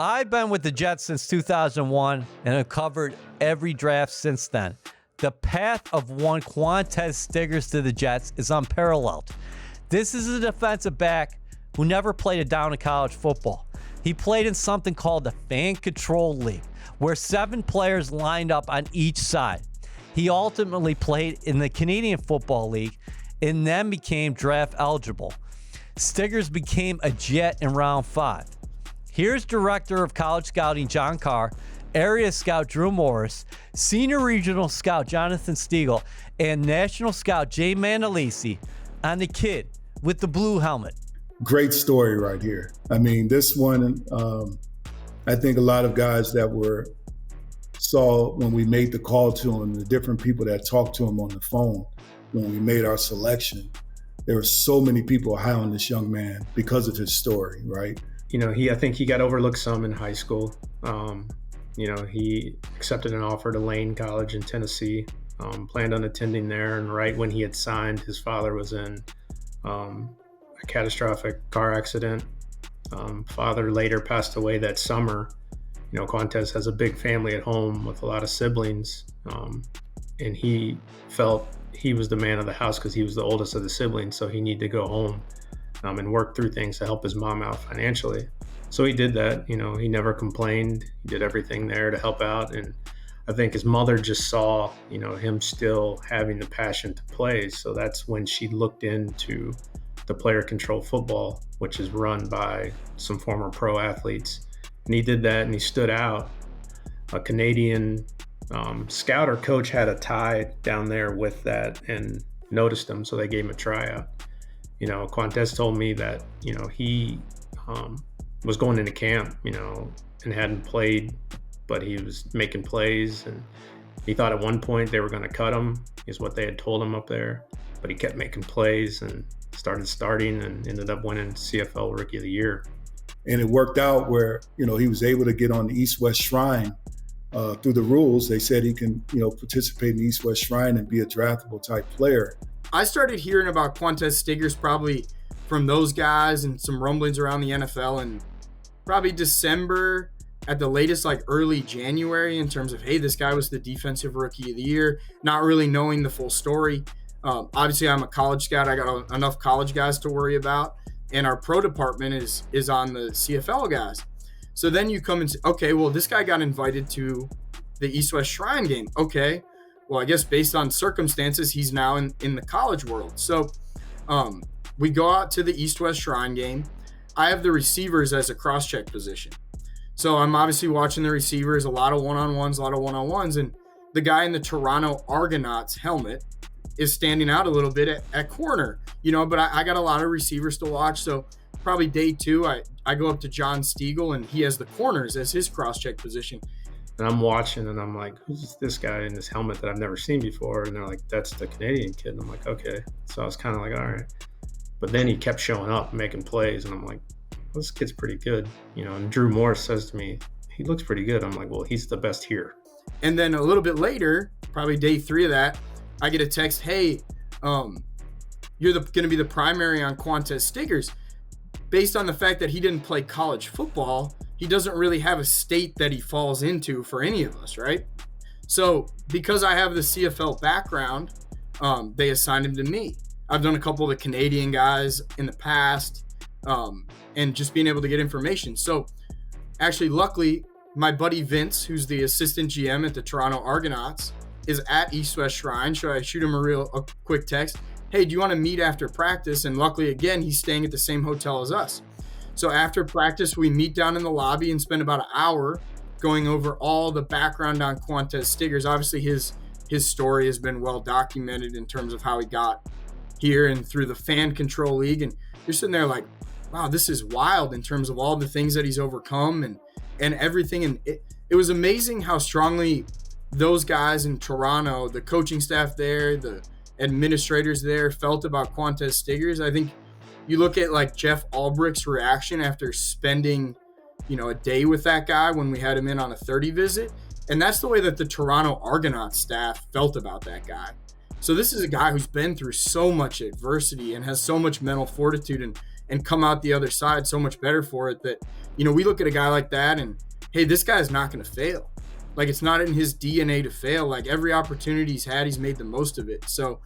I've been with the Jets since 2001 and have covered every draft since then. The path of one Qwan'tez Stiggers to the Jets is unparalleled. This is a defensive back who never played a down in college football. He played in something called the Fan Control League, where 7 players lined up on each side. He ultimately played in the Canadian Football League and then became draft eligible. Stiggers became a Jet in round 5. Here's Director of College Scouting John Carr, Area Scout Drew Morris, Senior Regional Scout Jonathan Stiegel, and National Scout Jay Mandalisi on the kid with the blue helmet. Great story right here. I mean, this one, I think a lot of guys that saw when we made the call to him, the different people that talked to him on the phone when we made our selection, there were so many people high on this young man because of his story, right? You know, I think he got overlooked some in high school. He accepted an offer to Lane College in Tennessee, planned on attending there, and right when he had signed, his father was in a catastrophic car accident. Father later passed away that summer. You know, Qwan'tez has a big family at home with a lot of siblings, and he felt he was the man of the house because he was the oldest of the siblings, so he needed to go home and work through things to help his mom out financially. So he did that. You know, he never complained. He did everything there to help out, and I think his mother just saw, you know, him still having the passion to play. So that's when she looked into the player control football, which is run by some former pro athletes. And he did that and he stood out. A Canadian scout or coach had a tie down there with that and noticed him, so they gave him a tryout. You know, Qwan'tez told me that, you know, he was going into camp, you know, and hadn't played, but he was making plays, and he thought at one point they were going to cut him, is what they had told him up there, but he kept making plays and started starting and ended up winning CFL Rookie of the Year. And it worked out where, you know, he was able to get on the East-West Shrine through the rules. They said he can, you know, participate in the East-West Shrine and be a draftable type player. I started hearing about Qwan'tez Stiggers probably from those guys and some rumblings around the NFL in probably December, at the latest, like early January, in terms of, hey, this guy was the defensive rookie of the year, not really knowing the full story. Obviously, I'm a college scout. I got enough college guys to worry about, and our pro department is on the CFL guys. So then you come and say, okay, well, this guy got invited to the East-West Shrine game. Okay, well, I guess based on circumstances, he's now in the college world. So we go out to the East-West Shrine game. I have the receivers as a cross-check position. So I'm obviously watching the receivers, a lot of one-on-ones, and the guy in the Toronto Argonauts helmet is standing out a little bit at corner, you know, but I got a lot of receivers to watch. So probably day 2, I go up to John Stiegel, and he has the corners as his cross-check position. And I'm watching, and I'm like, who's this guy in this helmet that I've never seen before? And they're like, that's the Canadian kid. And I'm like, okay. So I was kind of like, all right. But then he kept showing up, making plays, and I'm like, well, this kid's pretty good. You know, and Drew Morris says to me, he looks pretty good. I'm like, well, he's the best here. And then a little bit later, probably day 3 of that, I get a text, hey, you're going to be the primary on Qwan'tez Stiggers. Based on the fact that he didn't play college football, he doesn't really have a state that he falls into for any of us, right? So because I have the CFL background, they assigned him to me. I've done a couple of the Canadian guys in the past, and just being able to get information. So actually, luckily, my buddy Vince, who's the assistant GM at the Toronto Argonauts, is at East-West Shrine. So I shoot him a quick text. Hey, do you want to meet after practice? And luckily, again, he's staying at the same hotel as us. So after practice, we meet down in the lobby and spend about an hour going over all the background on Qwan'tez Stiggers. Obviously, his story has been well documented in terms of how he got here and through the Fan Control League. And you're sitting there like, wow, this is wild in terms of all the things that he's overcome and everything. And it was amazing how strongly those guys in Toronto, the coaching staff there, the administrators there, felt about Qwan'tez Stiggers. I think you look at like Jeff Albrecht's reaction after spending, you know, a day with that guy when we had him in on a 30 visit. And that's the way that the Toronto Argonauts staff felt about that guy. So this is a guy who's been through so much adversity and has so much mental fortitude and come out the other side so much better for it that, we look at a guy like that and, hey, this guy's not going to fail. Like, it's not in his DNA to fail. Like, every opportunity he's had, he's made the most of it. So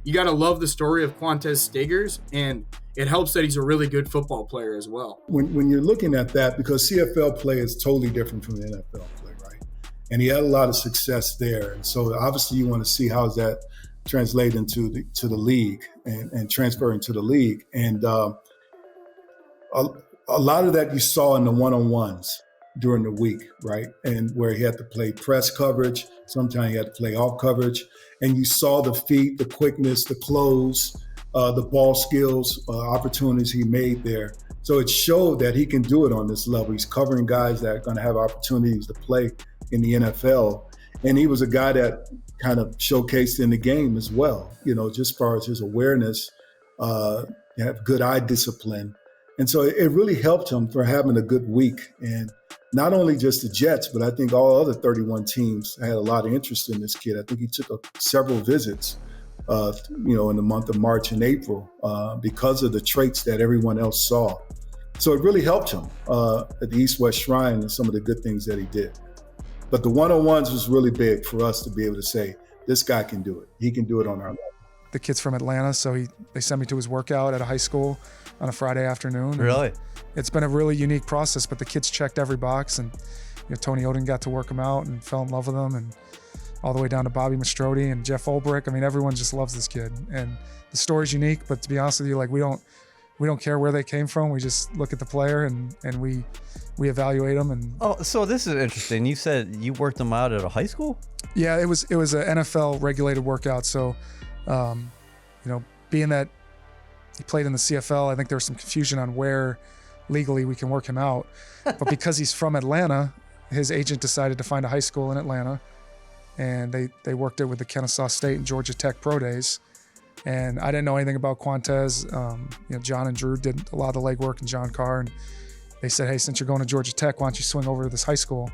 you got to love the story of Qwan'tez Stiggers, and it helps that he's a really good football player as well. When you're looking at that, because CFL play is totally different from the NFL play, right? And he had a lot of success there. And so obviously you want to see how that translate into the league and transfer into the league. And a lot of that you saw in the one-on-ones during the week, right? And where he had to play press coverage, sometimes he had to play off coverage, and you saw the feet, the quickness, the close, the ball skills, opportunities he made there. So it showed that he can do it on this level. He's covering guys that are going to have opportunities to play in the NFL. And he was a guy that kind of showcased in the game as well, just as far as his awareness, have good eye discipline. And so it really helped him for having a good week. And not only just the Jets, but I think all other 31 teams had a lot of interest in this kid. I think he took several visits, in the month of March and April because of the traits that everyone else saw. So it really helped him at the East-West Shrine and some of the good things that he did. But the one-on-ones was really big for us to be able to say, this guy can do it. He can do it on our level. The kid's from Atlanta, so they sent me to his workout at a high school on a Friday afternoon. Really? It's been a really unique process, but the kids checked every box, and Tony Oden got to work him out and fell in love with him, and all the way down to Bobby Mastrodi and Jeff Ulbrich. I mean, everyone just loves this kid, and the story's unique. But to be honest with you, like we don't care where they came from. We just look at the player and we evaluate them. And so this is interesting. You said you worked them out at a high school? Yeah, it was an NFL regulated workout. So, being that he played in the CFL, I think there was some confusion on where legally we can work him out. But because he's from Atlanta, his agent decided to find a high school in Atlanta, and they worked it with the Kennesaw State and Georgia Tech Pro Days. And I didn't know anything about Qwan'tez. John and Drew did a lot of the legwork, and John Carr, and they said, hey, since you're going to Georgia Tech, why don't you swing over to this high school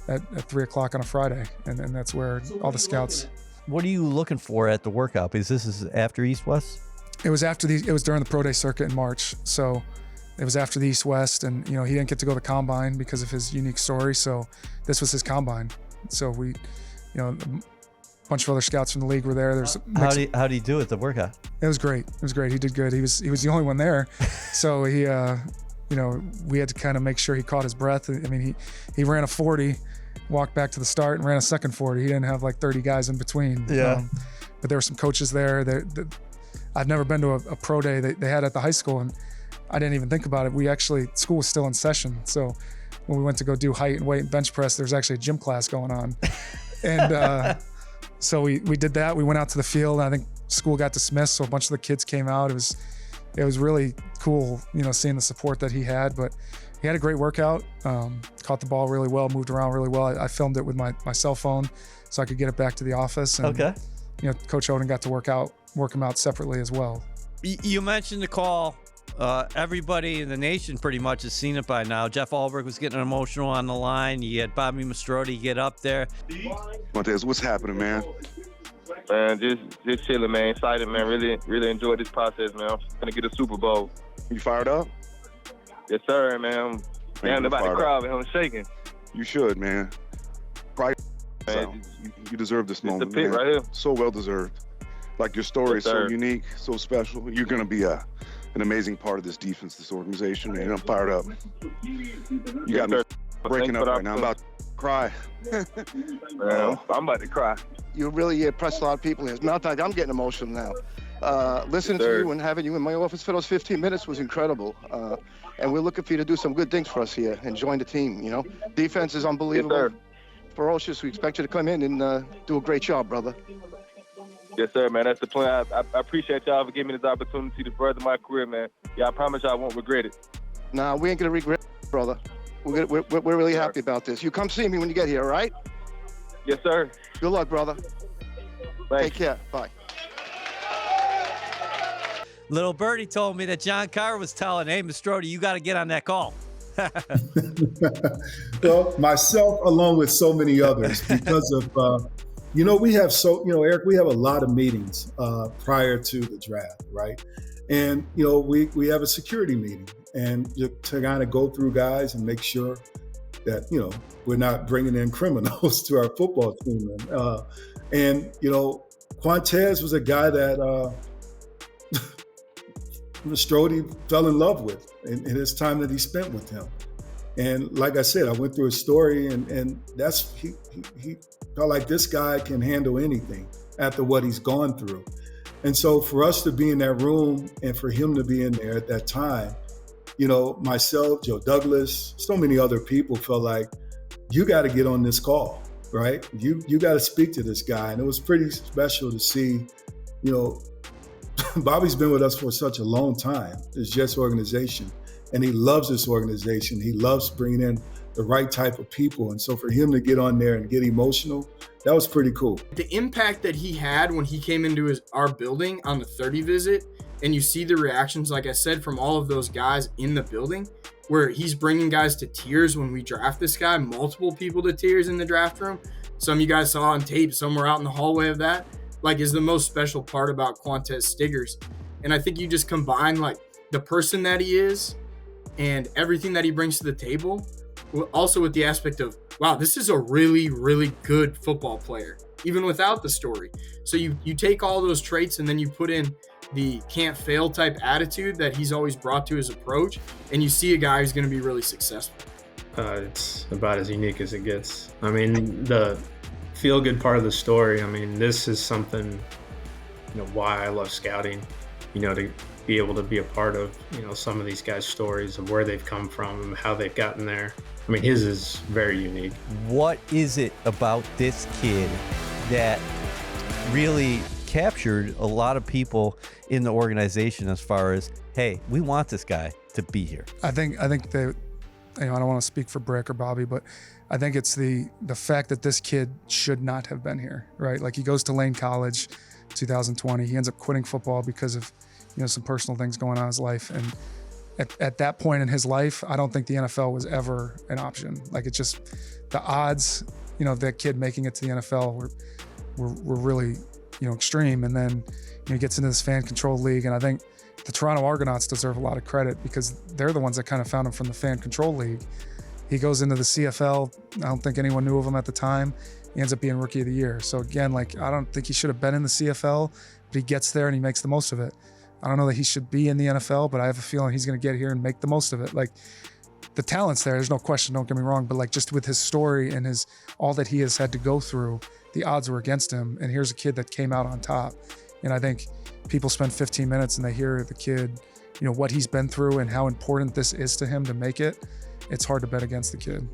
at 3 o'clock on a Friday? And that's where all the scouts. What are you looking for at the workout? Because this is after East-West? It was during the Pro Day circuit in March. So it was after the East-West, and he didn't get to go to the combine because of his unique story. So this was his combine. So we, a bunch of other scouts from the league were there. How did he do at the workout? It was great. He did good. He was the only one there. So he, we had to kind of make sure he caught his breath. I mean, he ran a 40, walked back to the start and ran a second 40. He didn't have like 30 guys in between. Yeah. But there were some coaches there. I've never been to a pro day they had at the high school, and I didn't even think about it. School was still in session. So when we went to go do height and weight and bench press, there's actually a gym class going on. And so we did that. We went out to the field. I think school got dismissed, so a bunch of the kids came out. It was really cool, seeing the support that he had. But he had a great workout, caught the ball really well, moved around really well. I filmed it with my cell phone so I could get it back to the office. And, okay. Coach Oden got to work him out separately as well. You mentioned the call. Everybody in the nation pretty much has seen it by now. Jeff Ulbrich was getting emotional on the line. You had Bobby Mastrodi get up there. Qwan'tez, what's happening, man? Man, just chilling, man. Excited, man. Really enjoyed this process, man. I'm gonna get a Super Bowl. You fired up? Yes, sir, man. I'm about to cry, man. I'm shaking. You should, man. Cry. Man, you deserve this moment, the pit man. right here. So well deserved. Like your story is so unique, so special. You're gonna be an amazing part of this defense, this organization, and I'm fired up. You got me breaking up right now. I'm about to cry. Man, I'm about to cry. You really impressed a lot of people. As a matter of fact, I'm getting emotional now. Listening to you and having you in my office for those 15 minutes was incredible. And we're looking for you to do some good things for us here and join the team, Defense is unbelievable. Yes, ferocious. We expect you to come in and do a great job, brother. Yes, sir, man. That's the plan. I appreciate y'all for giving me this opportunity to further my career, man. Yeah, I promise y'all won't regret it. Nah, we ain't gonna regret it, brother. We're really happy about this. You come see me when you get here, all right? Yes, sir. Good luck, brother. Thanks. Take care. Bye. Little Birdie told me that John Carr was telling, hey, Mastrodi, you got to get on that call. Well, myself, along with so many others, because of, we have Eric, we have a lot of meetings prior to the draft, right? And, you know, we have a security meeting and to kind of go through guys and make sure that, you know, we're not bringing in criminals to our football team. And you know, Qwan'tez was a guy that Strode fell in love with in his time that he spent with him. And like I said, I went through his story and that's, he felt like this guy can handle anything after what he's gone through. And so for us to be in that room and for him to be in there at that time, you know, myself, Joe Douglas, so many other people felt like, you got to get on this call, right? You got to speak to this guy. And it was pretty special to see, you know, Bobby's been with us for such a long time, this Jets organization, and he loves this organization. He loves bringing in the right type of people. And so for him to get on there and get emotional, that was pretty cool. The impact that he had when he came into our building on the 30 visit, and you see the reactions, like I said, from all of those guys in the building, where he's bringing guys to tears when we draft this guy, multiple people to tears in the draft room. Some of you guys saw on tape, some were out in the hallway of that, like, is the most special part about Qwan'tez Stiggers. And I think you just combine like the person that he is and everything that he brings to the table, also with the aspect of, wow, this is a really, really good football player, even without the story. So you take all those traits and then you put in the can't fail type attitude that he's always brought to his approach, and you see a guy who's going to be really successful. It's about as unique as it gets. I mean, the feel-good part of the story, I mean, this is something, you know, why I love scouting, you know, to be able to be a part of, you know, some of these guys' stories of where they've come from and how they've gotten there. I mean, his is very unique. What is it about this kid that really captured a lot of people in the organization as far as, hey, we want this guy to be here? I think they, you know, I don't want to speak for Brick or Bobby, but I think it's the fact that this kid should not have been here, right? Like, he goes to Lane College, 2020. He ends up quitting football because of, you know, some personal things going on in his life. And at that point in his life, I don't think the NFL was ever an option. Like, it's just the odds, you know, that kid making it to the NFL were really, you know, extreme. And then, you know, he gets into this fan-controlled league, and I think the Toronto Argonauts deserve a lot of credit because they're the ones that kind of found him from the fan-controlled league. He goes into the CFL. I don't think anyone knew of him at the time. He ends up being Rookie of the Year. So again, like, I don't think he should have been in the CFL, but he gets there and he makes the most of it. I don't know that he should be in the NFL, but I have a feeling he's going to get here and make the most of it. Like, the talent's there, there's no question, don't get me wrong, but like, just with his story and all that he has had to go through, the odds were against him. And here's a kid that came out on top. And I think people spend 15 minutes and they hear the kid, you know, what he's been through and how important this is to him to make it. It's hard to bet against the kid.